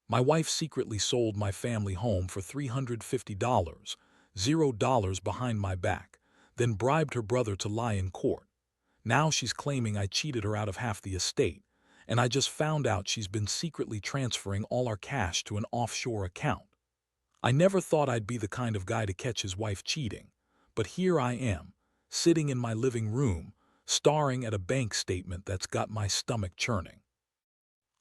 My wife secretly sold my family home for $350, $0 behind my back, then bribed her brother to lie in court. Now she's claiming I cheated her out of half the estate, and I just found out she's been secretly transferring all our cash to an offshore account. I never thought I'd be the kind of guy to catch his wife cheating, but here I am, sitting in my living room, staring at a bank statement that's got my stomach churning.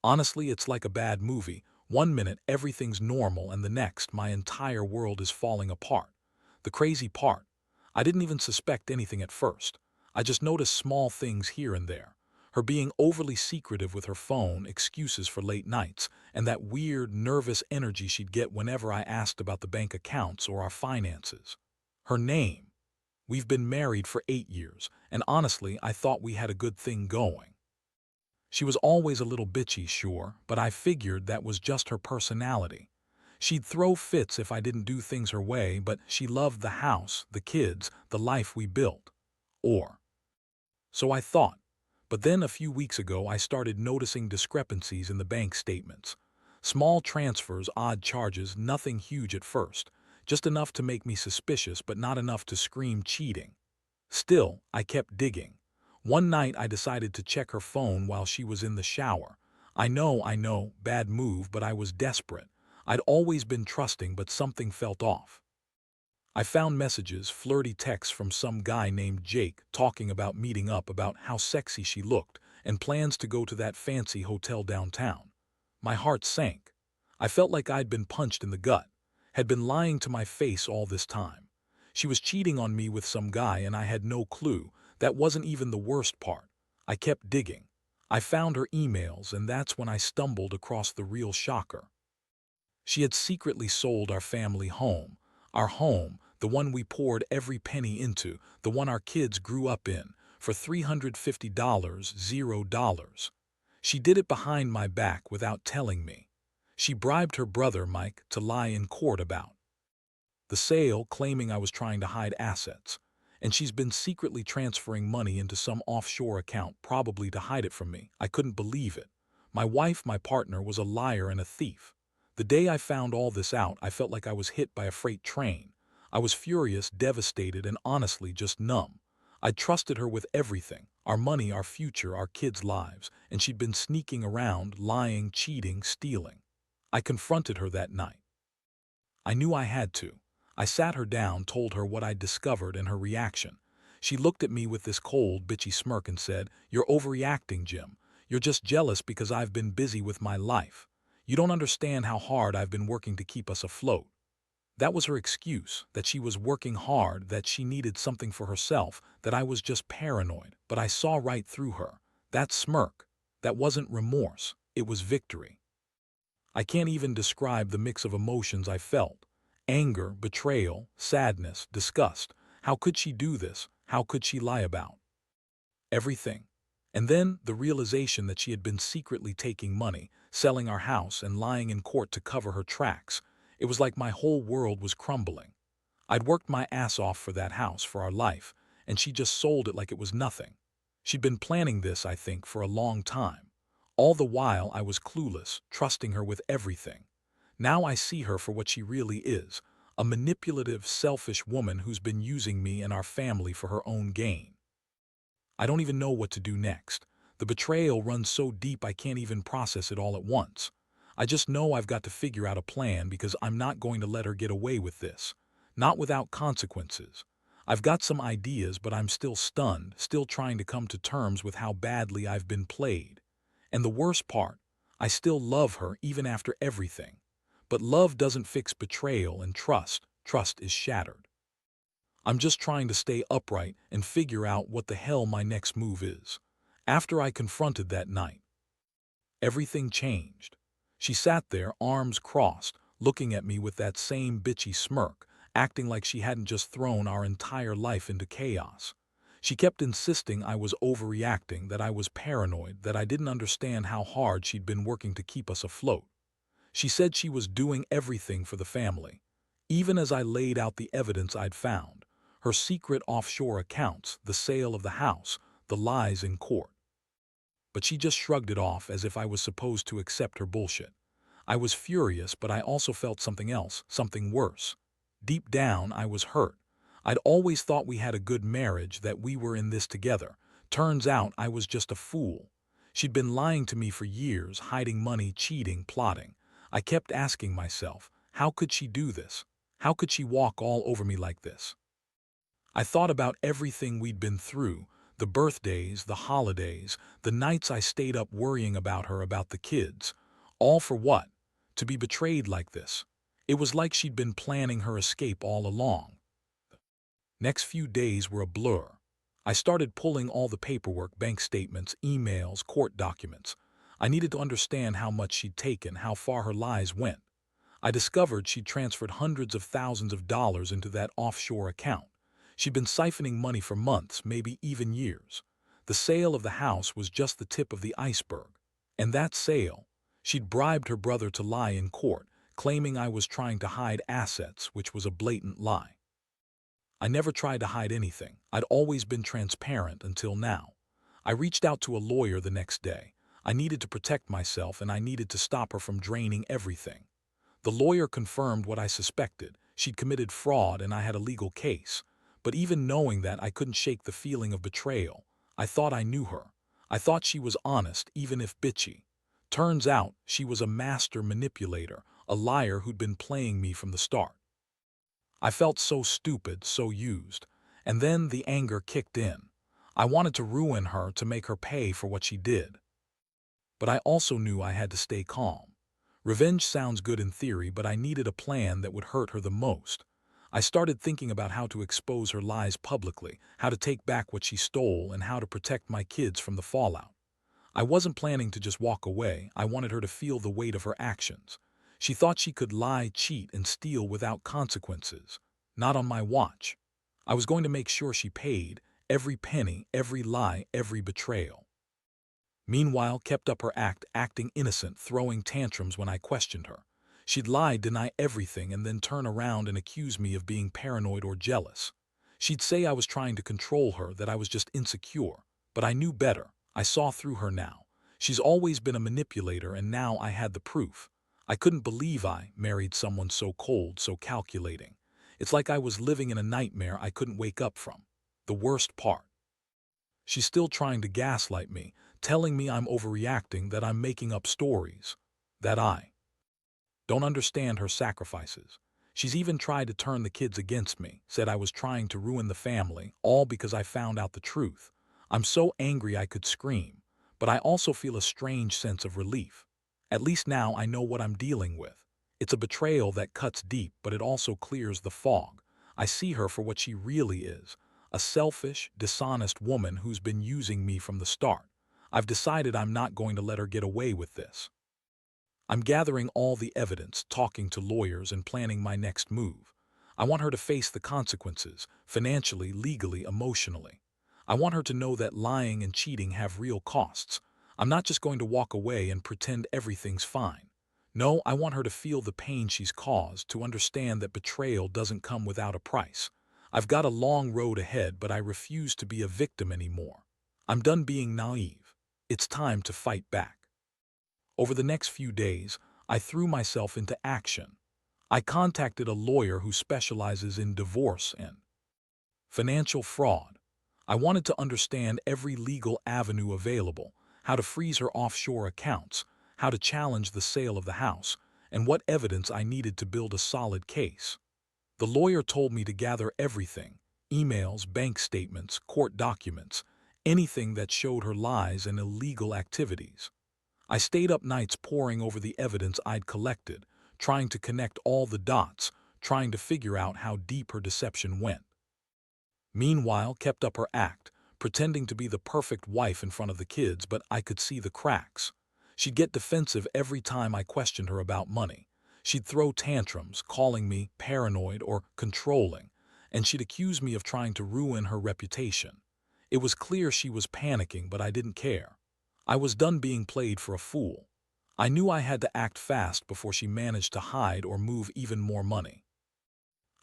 Honestly, it's like a bad movie. One minute everything's normal and the next my entire world is falling apart. The crazy part, I didn't even suspect anything at first. I just noticed small things here and there. Her being overly secretive with her phone, excuses for late nights, and that weird, nervous energy she'd get whenever I asked about the bank accounts or our finances. Her name. We've been married for 8 years, and honestly, I thought we had a good thing going. She was always a little bitchy, sure, but I figured that was just her personality. She'd throw fits if I didn't do things her way, but she loved the house, the kids, the life we built. Or so I thought. But then a few weeks ago I started noticing discrepancies in the bank statements. Small transfers, odd charges, nothing huge at first. Just enough to make me suspicious, but not enough to scream cheating. Still, I kept digging. One night I decided to check her phone while she was in the shower. I know, bad move, but I was desperate. I'd always been trusting, but something felt off. I found messages, flirty texts from some guy named Jake talking about meeting up, about how sexy she looked, and plans to go to that fancy hotel downtown. My heart sank. I felt like I'd been punched in the gut, had been lying to my face all this time. She was cheating on me with some guy and I had no clue. That wasn't even the worst part. I kept digging. I found her emails, and that's when I stumbled across the real shocker. She had secretly sold our family home. Our home, the one we poured every penny into, the one our kids grew up in, for $350, $0. She did it behind my back without telling me. She bribed her brother, Mike, to lie in court about the sale, claiming I was trying to hide assets. And she's been secretly transferring money into some offshore account, probably to hide it from me. I couldn't believe it. My wife, my partner, was a liar and a thief. The day I found all this out, I felt like I was hit by a freight train. I was furious, devastated, and honestly just numb. I'd trusted her with everything, our money, our future, our kids' lives, and she'd been sneaking around, lying, cheating, stealing. I confronted her that night. I knew I had to. I sat her down, told her what I'd discovered, and her reaction. She looked at me with this cold, bitchy smirk and said, "You're overreacting, Jim. You're just jealous because I've been busy with my life. You don't understand how hard I've been working to keep us afloat." That was her excuse, that she was working hard, that she needed something for herself, that I was just paranoid. But I saw right through her. That smirk, that wasn't remorse, it was victory. I can't even describe the mix of emotions I felt. Anger, betrayal, sadness, disgust. How could she do this? How could she lie about everything? And then the realization that she had been secretly taking money, selling our house, and lying in court to cover her tracks. It was like my whole world was crumbling. I'd worked my ass off for that house, for our life, and she just sold it like it was nothing. She'd been planning this, I think, for a long time. All the while I was clueless, trusting her with everything. Now I see her for what she really is, a manipulative, selfish woman who's been using me and our family for her own gain. I don't even know what to do next. The betrayal runs so deep I can't even process it all at once. I just know I've got to figure out a plan because I'm not going to let her get away with this. Not without consequences. I've got some ideas, but I'm still stunned, still trying to come to terms with how badly I've been played. And the worst part, I still love her even after everything. But love doesn't fix betrayal, and trust is shattered. I'm just trying to stay upright and figure out what the hell my next move is. After I confronted that night, everything changed. She sat there, arms crossed, looking at me with that same bitchy smirk, acting like she hadn't just thrown our entire life into chaos. She kept insisting I was overreacting, that I was paranoid, that I didn't understand how hard she'd been working to keep us afloat. She said she was doing everything for the family. Even as I laid out the evidence I'd found, her secret offshore accounts, the sale of the house, the lies in court. But she just shrugged it off as if I was supposed to accept her bullshit. I was furious, but I also felt something else, something worse. Deep down, I was hurt. I'd always thought we had a good marriage, that we were in this together. Turns out I was just a fool. She'd been lying to me for years, hiding money, cheating, plotting. I kept asking myself, how could she do this? How could she walk all over me like this? I thought about everything we'd been through, the birthdays, the holidays, the nights I stayed up worrying about her, about the kids. All for what? To be betrayed like this. It was like she'd been planning her escape all along. Next few days were a blur. I started pulling all the paperwork, bank statements, emails, court documents. I needed to understand how much she'd taken, how far her lies went. I discovered she'd transferred hundreds of thousands of dollars into that offshore account. She'd been siphoning money for months, maybe even years. The sale of the house was just the tip of the iceberg. And that sale, she'd bribed her brother to lie in court, claiming I was trying to hide assets, which was a blatant lie. I never tried to hide anything. I'd always been transparent until now. I reached out to a lawyer the next day. I needed to protect myself, and I needed to stop her from draining everything. The lawyer confirmed what I suspected. She'd committed fraud and I had a legal case. But even knowing that, I couldn't shake the feeling of betrayal. I thought I knew her. I thought she was honest, even if bitchy. Turns out, she was a master manipulator, a liar who'd been playing me from the start. I felt so stupid, so used. And then the anger kicked in. I wanted to ruin her, to make her pay for what she did. But I also knew I had to stay calm. Revenge sounds good in theory, but I needed a plan that would hurt her the most. I started thinking about how to expose her lies publicly, how to take back what she stole, and how to protect my kids from the fallout. I wasn't planning to just walk away. I wanted her to feel the weight of her actions. She thought she could lie, cheat, and steal without consequences. Not on my watch. I was going to make sure she paid every penny, every lie, every betrayal. Meanwhile, kept up her acting innocent, throwing tantrums when I questioned her. She'd lie, deny everything, and then turn around and accuse me of being paranoid or jealous. She'd say I was trying to control her, that I was just insecure. But I knew better. I saw through her now. She's always been a manipulator, and now I had the proof. I couldn't believe I married someone so cold, so calculating. It's like I was living in a nightmare I couldn't wake up from. The worst part. She's still trying to gaslight me, telling me I'm overreacting, that I'm making up stories, that I don't understand her sacrifices. She's even tried to turn the kids against me, said I was trying to ruin the family, all because I found out the truth. I'm so angry I could scream, but I also feel a strange sense of relief. At least now I know what I'm dealing with. It's a betrayal that cuts deep, but it also clears the fog. I see her for what she really is, a selfish, dishonest woman who's been using me from the start. I've decided I'm not going to let her get away with this. I'm gathering all the evidence, talking to lawyers, and planning my next move. I want her to face the consequences, financially, legally, emotionally. I want her to know that lying and cheating have real costs. I'm not just going to walk away and pretend everything's fine. No, I want her to feel the pain she's caused, to understand that betrayal doesn't come without a price. I've got a long road ahead, but I refuse to be a victim anymore. I'm done being naive. It's time to fight back. Over the next few days, I threw myself into action. I contacted a lawyer who specializes in divorce and financial fraud. I wanted to understand every legal avenue available, how to freeze her offshore accounts, how to challenge the sale of the house, and what evidence I needed to build a solid case. The lawyer told me to gather everything: emails, bank statements, court documents, anything that showed her lies and illegal activities. I stayed up nights poring over the evidence I'd collected, trying to connect all the dots, trying to figure out how deep her deception went. Meanwhile, kept up her pretending to be the perfect wife in front of the kids, but I could see the cracks. She'd get defensive every time I questioned her about money. She'd throw tantrums, calling me paranoid or controlling, and she'd accuse me of trying to ruin her reputation. It was clear she was panicking, but I didn't care. I was done being played for a fool. I knew I had to act fast before she managed to hide or move even more money.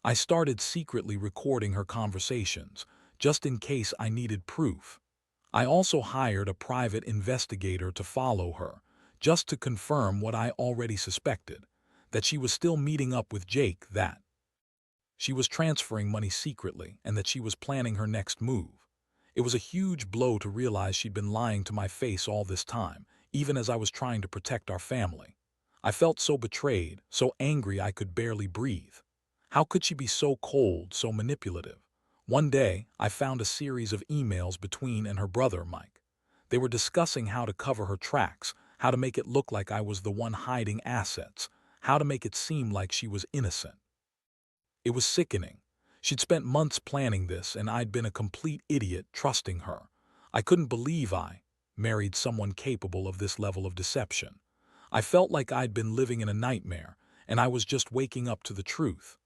I started secretly recording her conversations, just in case I needed proof. I also hired a private investigator to follow her, just to confirm what I already suspected, that she was still meeting up with Jake, that she was transferring money secretly, and that she was planning her next move. It was a huge blow to realize she'd been lying to my face all this time, even as I was trying to protect our family. I felt so betrayed, so angry I could barely breathe. How could she be so cold, so manipulative? One day, I found a series of emails between and her brother, Mike. They were discussing how to cover her tracks, how to make it look like I was the one hiding assets, how to make it seem like she was innocent. It was sickening. She'd spent months planning this, and I'd been a complete idiot trusting her. I couldn't believe I married someone capable of this level of deception. I felt like I'd been living in a nightmare, and I was just waking up to the truth.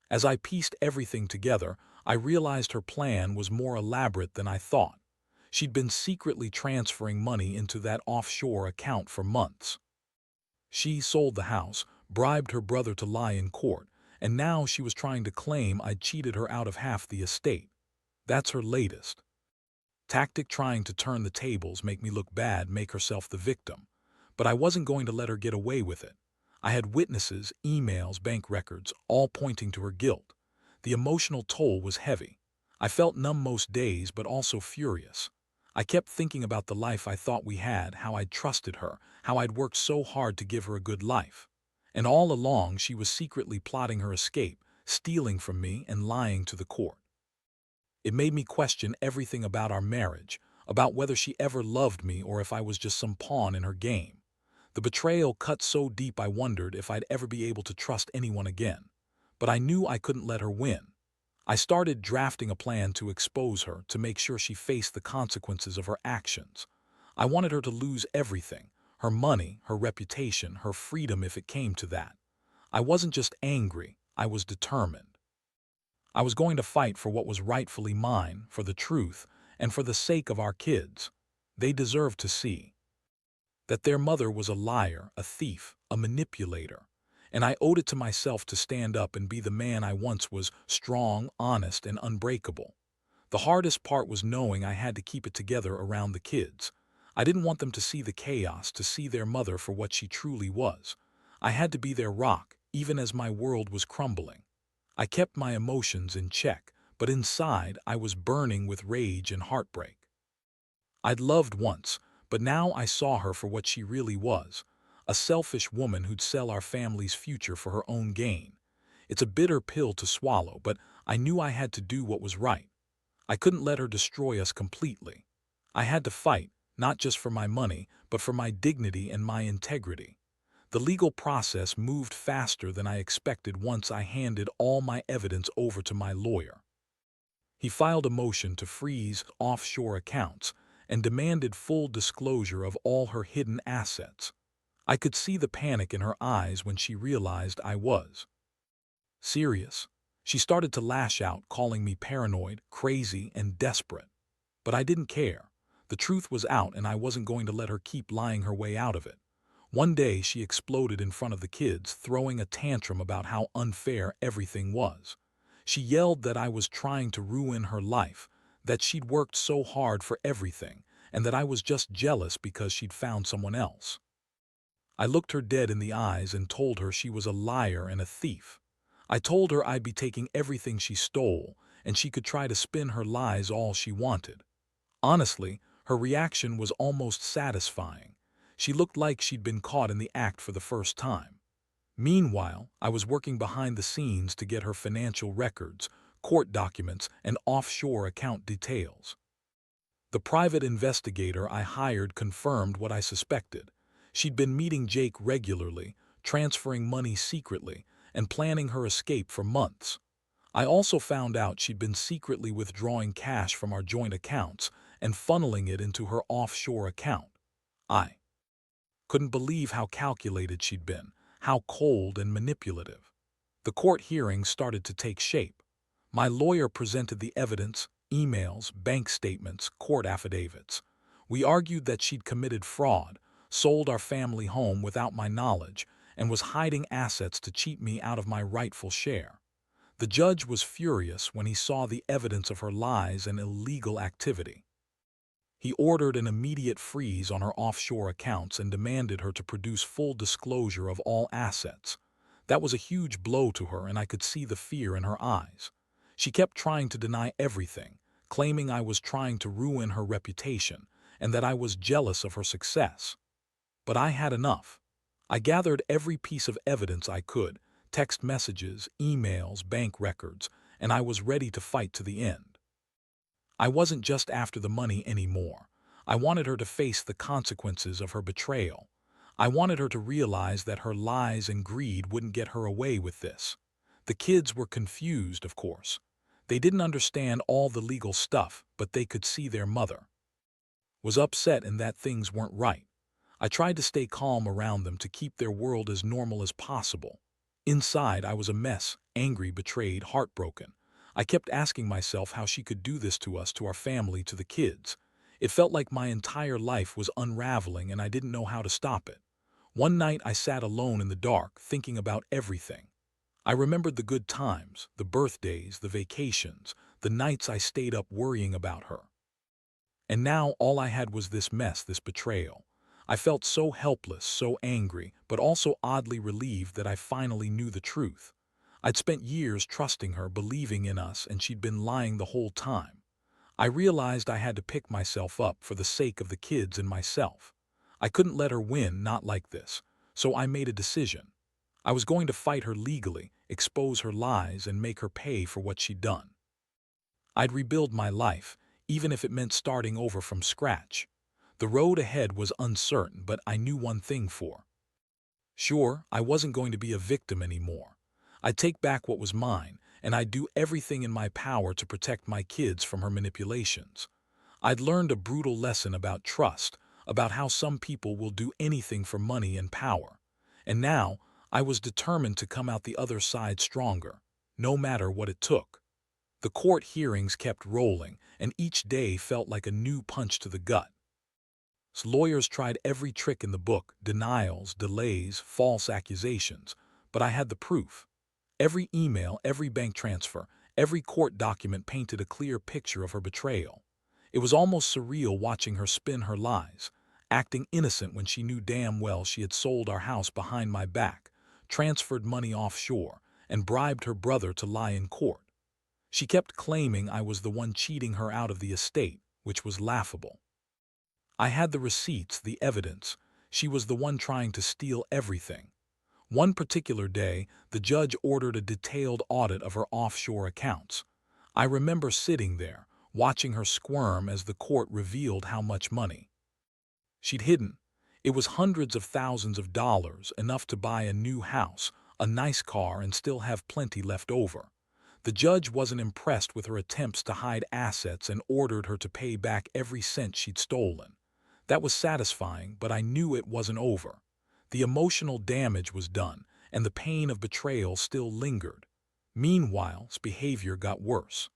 As I pieced everything together, I realized her plan was more elaborate than I thought. She'd been secretly transferring money into that offshore account for months. She sold the house, bribed her brother to lie in court, and now she was trying to claim I'd cheated her out of half the estate. That's her latest tactic, trying to turn the tables, make me look bad, make herself the victim. But I wasn't going to let her get away with it. I had witnesses, emails, bank records, all pointing to her guilt. The emotional toll was heavy. I felt numb most days, but also furious. I kept thinking about the life I thought we had, how I'd trusted her, how I'd worked so hard to give her a good life. And all along, she was secretly plotting her escape, stealing from me and lying to the court. It made me question everything about our marriage, about whether she ever loved me or if I was just some pawn in her game. The betrayal cut so deep I wondered if I'd ever be able to trust anyone again. But I knew I couldn't let her win. I started drafting a plan to expose her, to make sure she faced the consequences of her actions. I wanted her to lose everything, her money, her reputation, her freedom if it came to that. I wasn't just angry, I was determined. I was going to fight for what was rightfully mine, for the truth, and for the sake of our kids. They deserved to see that their mother was a liar, a thief, a manipulator. And I owed it to myself to stand up and be the man I once was, strong, honest, and unbreakable. The hardest part was knowing I had to keep it together around the kids. I didn't want them to see the chaos, to see their mother for what she truly was. I had to be their rock, even as my world was crumbling. I kept my emotions in check, but inside I was burning with rage and heartbreak. I'd loved once, but now I saw her for what she really was, a selfish woman who'd sell our family's future for her own gain. It's a bitter pill to swallow, but I knew I had to do what was right. I couldn't let her destroy us completely. I had to fight, not just for my money, but for my dignity and my integrity. The legal process moved faster than I expected once I handed all my evidence over to my lawyer. He filed a motion to freeze offshore accounts and demanded full disclosure of all her hidden assets. I could see the panic in her eyes when she realized I was serious. She started to lash out, calling me paranoid, crazy, and desperate. But I didn't care. The truth was out, and I wasn't going to let her keep lying her way out of it. One day, she exploded in front of the kids, throwing a tantrum about how unfair everything was. She yelled that I was trying to ruin her life, that she'd worked so hard for everything, and that I was just jealous because she'd found someone else. I looked her dead in the eyes and told her she was a liar and a thief. I told her I'd be taking everything she stole, and she could try to spin her lies all she wanted. Honestly, her reaction was almost satisfying. She looked like she'd been caught in the act for the first time. Meanwhile, I was working behind the scenes to get her financial records, court documents, and offshore account details. The private investigator I hired confirmed what I suspected. She'd been meeting Jake regularly, transferring money secretly, and planning her escape for months. I also found out she'd been secretly withdrawing cash from our joint accounts and funneling it into her offshore account. I couldn't believe how calculated she'd been, how cold and manipulative. The court hearings started to take shape. My lawyer presented the evidence, emails, bank statements, court affidavits. We argued that she'd committed fraud, sold our family home without my knowledge, and was hiding assets to cheat me out of my rightful share. The judge was furious when he saw the evidence of her lies and illegal activity. He ordered an immediate freeze on her offshore accounts and demanded her to produce full disclosure of all assets. That was a huge blow to her, and I could see the fear in her eyes. She kept trying to deny everything, claiming I was trying to ruin her reputation and that I was jealous of her success. But I had enough. I gathered every piece of evidence I could: text messages, emails, bank records, and I was ready to fight to the end. I wasn't just after the money anymore. I wanted her to face the consequences of her betrayal. I wanted her to realize that her lies and greed wouldn't get her away with this. The kids were confused, of course. They didn't understand all the legal stuff, but they could see their mother was upset and that things weren't right. I tried to stay calm around them to keep their world as normal as possible. Inside, I was a mess, angry, betrayed, heartbroken. I kept asking myself how she could do this to us, to our family, to the kids. It felt like my entire life was unraveling and I didn't know how to stop it. One night I sat alone in the dark, thinking about everything. I remembered the good times, the birthdays, the vacations, the nights I stayed up worrying about her. And now all I had was this mess, this betrayal. I felt so helpless, so angry, but also oddly relieved that I finally knew the truth. I'd spent years trusting her, believing in us, and she'd been lying the whole time. I realized I had to pick myself up for the sake of the kids and myself. I couldn't let her win, not like this. So I made a decision. I was going to fight her legally, expose her lies, and make her pay for what she'd done. I'd rebuild my life, even if it meant starting over from scratch. The road ahead was uncertain, but I knew one thing for sure: I wasn't going to be a victim anymore. I'd take back what was mine, and I'd do everything in my power to protect my kids from her manipulations. I'd learned a brutal lesson about trust, about how some people will do anything for money and power. And now, I was determined to come out the other side stronger, no matter what it took. The court hearings kept rolling, and each day felt like a new punch to the gut. Lawyers tried every trick in the book: denials, delays, false accusations. But I had the proof. Every email, every bank transfer, every court document painted a clear picture of her betrayal. It was almost surreal watching her spin her lies, acting innocent when she knew damn well she had sold our house behind my back, transferred money offshore, and bribed her brother to lie in court. She kept claiming I was the one cheating her out of the estate, which was laughable. I had the receipts, the evidence. She was the one trying to steal everything. One particular day, the judge ordered a detailed audit of her offshore accounts. I remember sitting there, watching her squirm as the court revealed how much money she'd hidden. It was hundreds of thousands of dollars, enough to buy a new house, a nice car, and still have plenty left over. The judge wasn't impressed with her attempts to hide assets and ordered her to pay back every cent she'd stolen. That was satisfying, but I knew it wasn't over. The emotional damage was done, and the pain of betrayal still lingered. Meanwhile, her behavior got worse.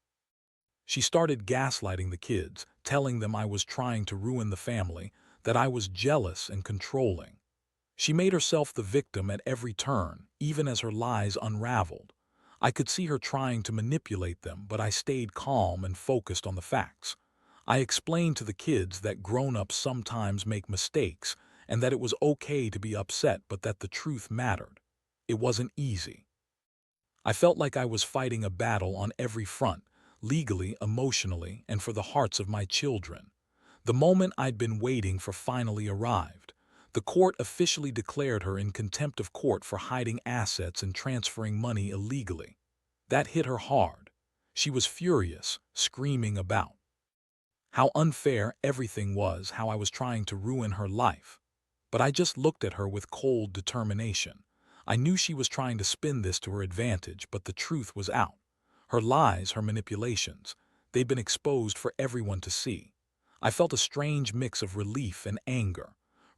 She started gaslighting the kids, telling them I was trying to ruin the family, that I was jealous and controlling. She made herself the victim at every turn, even as her lies unraveled. I could see her trying to manipulate them, but I stayed calm and focused on the facts. I explained to the kids that grown-ups sometimes make mistakes and that it was okay to be upset, but that the truth mattered. It wasn't easy. I felt like I was fighting a battle on every front, legally, emotionally, and for the hearts of my children. The moment I'd been waiting for finally arrived. The court officially declared her in contempt of court for hiding assets and transferring money illegally. That hit her hard. She was furious, screaming about how unfair everything was, how I was trying to ruin her life. But I just looked at her with cold determination. I knew she was trying to spin this to her advantage, but the truth was out. Her lies, her manipulations, they'd been exposed for everyone to see. I felt a strange mix of relief and anger.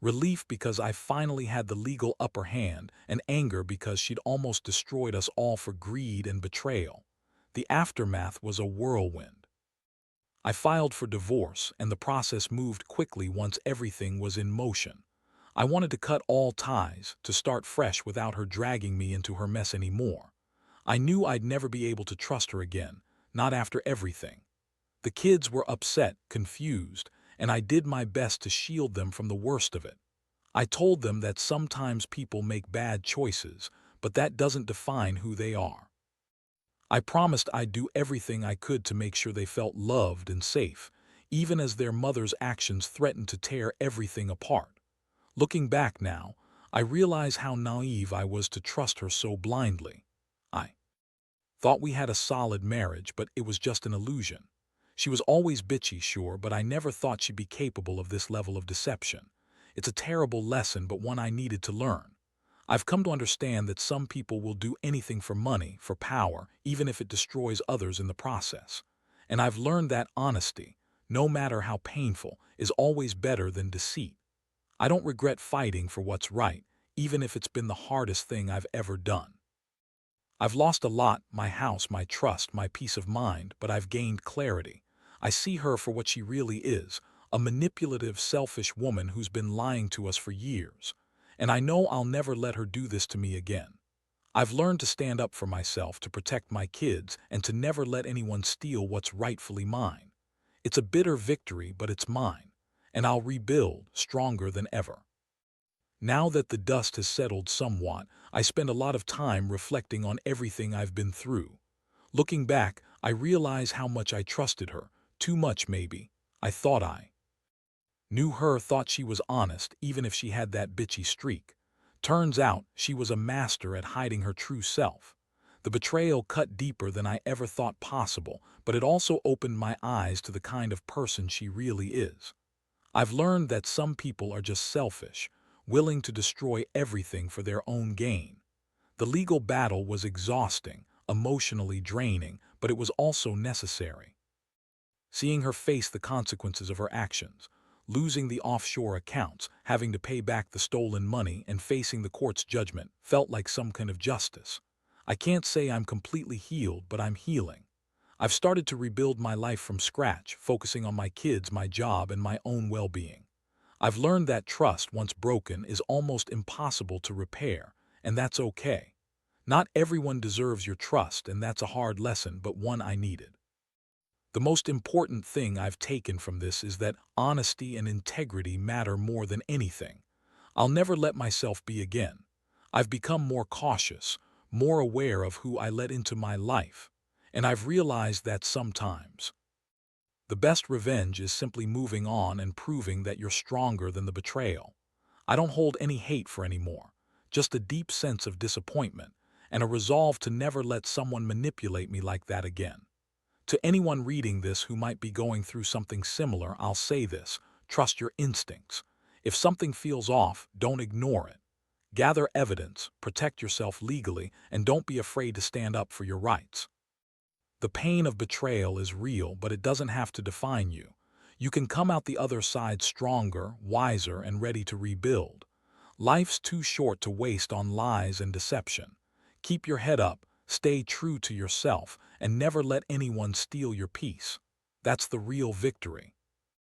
Relief because I finally had the legal upper hand, and anger because she'd almost destroyed us all for greed and betrayal. The aftermath was a whirlwind. I filed for divorce, and the process moved quickly once everything was in motion. I wanted to cut all ties, to start fresh without her dragging me into her mess anymore. I knew I'd never be able to trust her again, not after everything. The kids were upset, confused, and I did my best to shield them from the worst of it. I told them that sometimes people make bad choices, but that doesn't define who they are. I promised I'd do everything I could to make sure they felt loved and safe, even as their mother's actions threatened to tear everything apart. Looking back now, I realize how naive I was to trust her so blindly. I thought we had a solid marriage, but it was just an illusion. She was always bitchy, sure, but I never thought she'd be capable of this level of deception. It's a terrible lesson, but one I needed to learn. I've come to understand that some people will do anything for money, for power, even if it destroys others in the process. And I've learned that honesty, no matter how painful, is always better than deceit. I don't regret fighting for what's right, even if it's been the hardest thing I've ever done. I've lost a lot, my house, my trust, my peace of mind, but I've gained clarity. I see her for what she really is, a manipulative, selfish woman who's been lying to us for years. And I know I'll never let her do this to me again. I've learned to stand up for myself, to protect my kids, and to never let anyone steal what's rightfully mine. It's a bitter victory, but it's mine, and I'll rebuild stronger than ever. Now that the dust has settled somewhat, I spend a lot of time reflecting on everything I've been through. Looking back, I realize how much I trusted her. Too much, maybe. I thought I knew her, thought she was honest, even if she had that bitchy streak. Turns out, she was a master at hiding her true self. The betrayal cut deeper than I ever thought possible, but it also opened my eyes to the kind of person she really is. I've learned that some people are just selfish, willing to destroy everything for their own gain. The legal battle was exhausting, emotionally draining, but it was also necessary. Seeing her face the consequences of her actions, losing the offshore accounts, having to pay back the stolen money, and facing the court's judgment felt like some kind of justice. I can't say I'm completely healed, but I'm healing. I've started to rebuild my life from scratch, focusing on my kids, my job, and my own well-being. I've learned that trust, once broken, is almost impossible to repair, and that's okay. Not everyone deserves your trust, and that's a hard lesson, but one I needed. The most important thing I've taken from this is that honesty and integrity matter more than anything. I'll never let myself be again. I've become more cautious, more aware of who I let into my life, and I've realized that sometimes the best revenge is simply moving on and proving that you're stronger than the betrayal. I don't hold any hate for anymore, just a deep sense of disappointment and a resolve to never let someone manipulate me like that again. To anyone reading this who might be going through something similar, I'll say this: trust your instincts. If something feels off, don't ignore it. Gather evidence, protect yourself legally, and don't be afraid to stand up for your rights. The pain of betrayal is real, but it doesn't have to define you. You can come out the other side stronger, wiser, and ready to rebuild. Life's too short to waste on lies and deception. Keep your head up, stay true to yourself, and never let anyone steal your peace. That's the real victory.